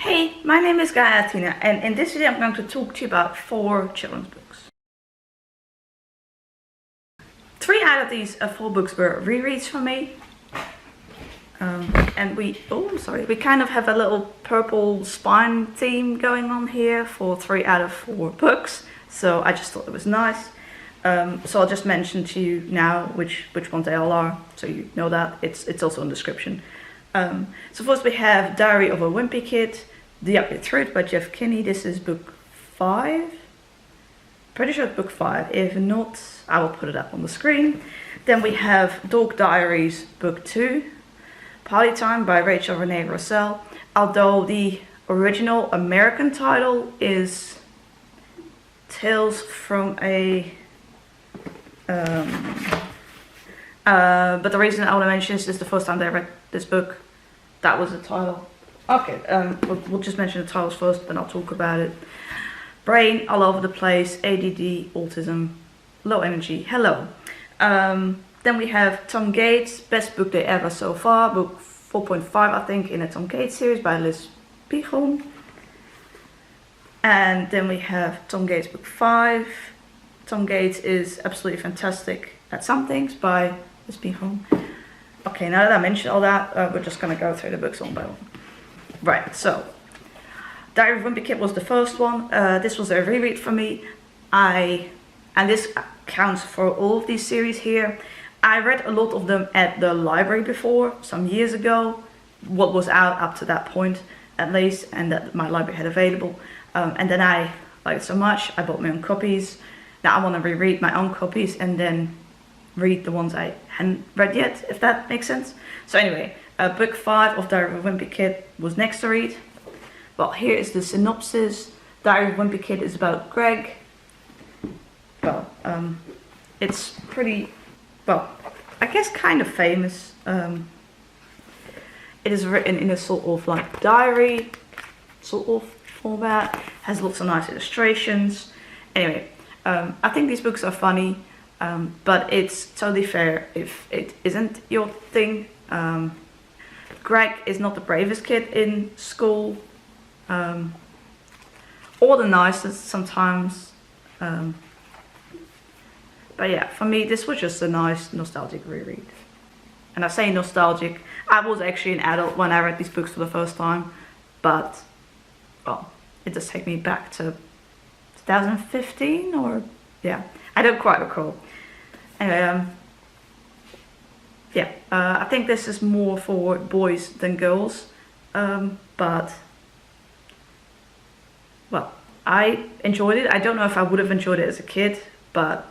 Hey, my name is Tina, and in this video I'm going to talk to you about 4 children's books. 3 out of these 4 books were rereads for me. And we kind of have a little purple spine theme going on here for 3 out of 4 books. So I just thought it was nice. So I'll just mention to you now which ones they all are, so you know that. It's also in the description. So first we have Diary of a Wimpy Kid, The Ugly Truth by Kinney. This is book 5. Pretty sure it's book 5. If not, I will put it up on the screen. Then we have Dork Diaries book 2, Party Time by Renée Russell. Although the original American title is Tales from a but the reason I want to mention this is the first time that I read this book, that was the title. Okay, we'll just mention the titles first, then I'll talk about it. Brain all over the place, ADD, autism, low energy, hello. Then we have Tom Gates, best book day ever so far, book 4.5 I think in a Tom Gates series by Pichon. And then we have Tom Gates book 5. Tom Gates is absolutely fantastic at some things by Pichon. Okay, now that I mentioned all that, we're just going to go through the books one by one. Right, so Diary of a Wimpy Kid was the first one. This was a reread for me. And this counts for all of these series here. I read a lot of them at the library before, some years ago. What was out up to that point, at least, and that my library had available. And then I liked it so much, I bought my own copies. Now I want to reread my own copies and then read the ones I hadn't read yet, if that makes sense. So anyway, book 5 of Diary of a Wimpy Kid was next to read. Well, here is the synopsis. Diary of a Wimpy Kid is about Greg. Well, it's pretty, well, I guess kind of famous. It is written in a sort of like diary sort of format, has lots of nice illustrations. Anyway, I think these books are funny, but it's totally fair if it isn't your thing. Greg is not the bravest kid in school, or the nicest sometimes. But yeah, for me this was just a nice nostalgic reread. And I say nostalgic, I was actually an adult when I read these books for the first time, but well, it does take me back to 2015 or yeah, I don't quite recall. Anyway, yeah, I think this is more for boys than girls, but well, I enjoyed it. I don't know if I would have enjoyed it as a kid, but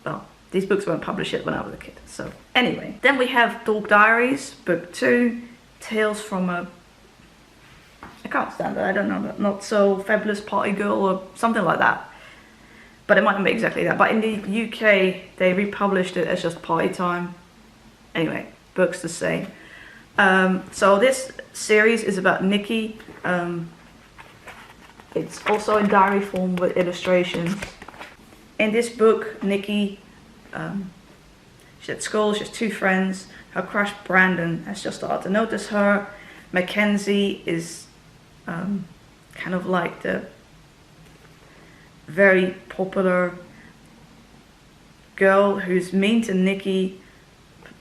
well, these books weren't published yet when I was a kid. So anyway, then we have Dork Diaries book 2, Tales from a, I can't stand it, I don't know, not so fabulous party girl or something like that. But it might not be exactly that. But in the UK, they republished it as just Party Time. Anyway, book's the same. So this series is about Nikki. It's also in diary form with illustrations. In this book, Nikki, she's at school, she has 2 friends. Her crush Brandon has just started to notice her. Mackenzie is kind of like the very popular girl who's mean to Nikki,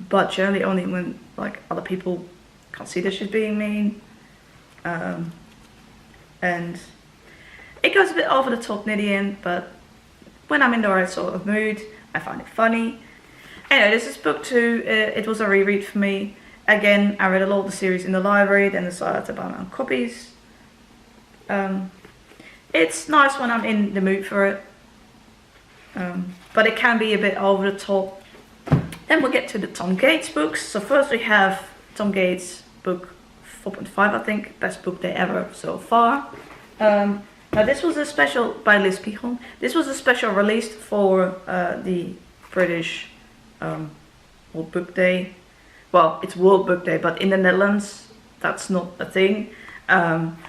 but generally only when like other people can't see that she's being mean. And it goes a bit over the top near the end, but when I'm in the right sort of mood, I find it funny. Anyway, this is book 2. It was a reread for me. Again, I read a lot of the series in the library, then decided to buy my own copies. It's nice when I'm in the mood for it, but it can be a bit over the top. Then we'll get to the Tom Gates books. So first we have Tom Gates book 4.5 I think, best book day ever so far. Now this was a special by Pichon. This was a special release for the British World Book Day. Well, it's World Book Day, but in the Netherlands that's not a thing.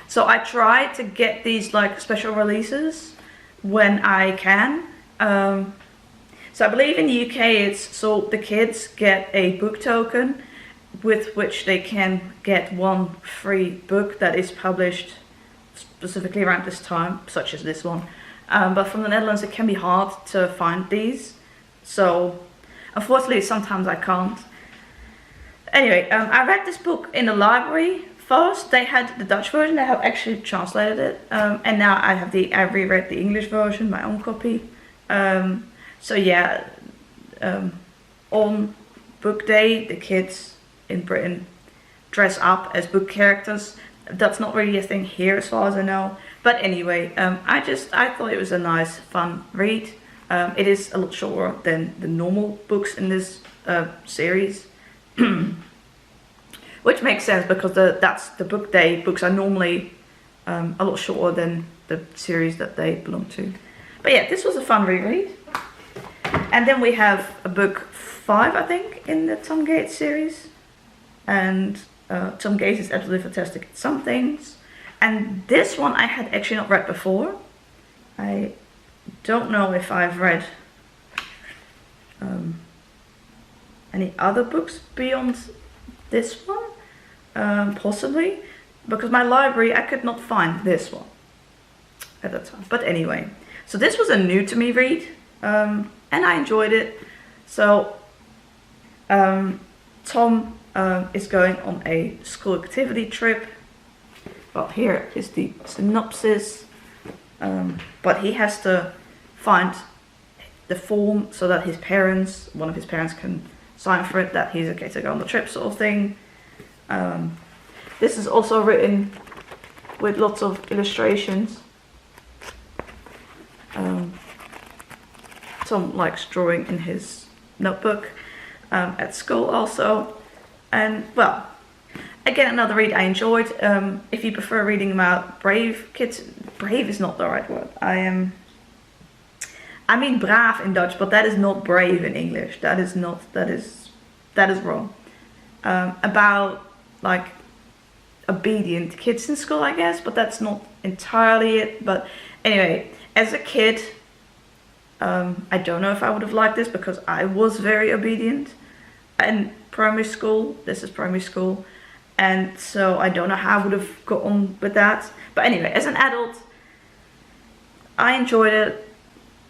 So I try to get these like special releases when I can. So I believe in the UK it's so the kids get a book token with which they can get one free book that is published specifically around this time, such as this one. But from the Netherlands it can be hard to find these, so unfortunately sometimes I can't. Anyway, I read this book in the library first. They had the Dutch version, they have actually translated it, and now I reread the English version, my own copy. So yeah, on book day the kids in Britain dress up as book characters. That's not really a thing here as far as I know. But anyway, I thought it was a nice, fun read. It is a lot shorter than the normal books in this series. Which makes sense because the book day books are normally a lot shorter than the series that they belong to. But yeah, this was a fun reread. And then we have a book 5, I think, in the Tom Gates series. And Tom Gates is absolutely fantastic at some things. And this one I had actually not read before. I don't know if I've read any other books beyond this one. Possibly. Because my library, I could not find this one at the time. But anyway. So this was a new to me read. And I enjoyed it. So Tom is going on a school activity trip. Well, here is the synopsis. But he has to find the form so that his parents, one of his parents can sign for it, that he's okay to go on the trip, sort of thing. This is also written with lots of illustrations. Tom likes drawing in his notebook at school also. And well, again, another read I enjoyed. If you prefer reading about brave kids, brave is not the right word. I mean braaf in Dutch, but that is not brave in English. That is wrong. About like obedient kids in school, I guess, but that's not entirely it. But anyway, as a kid, I don't know if I would have liked this because I was very obedient in primary school. This is primary school. And so I don't know how I would have got on with that. But anyway, as an adult, I enjoyed it.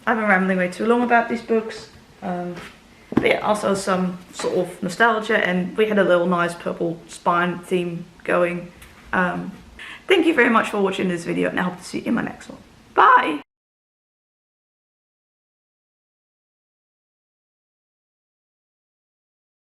I've been rambling way too long about these books. But yeah, also some sort of nostalgia, and we had a little nice purple spine theme going. Thank you very much for watching this video, and I hope to see you in my next one. Bye!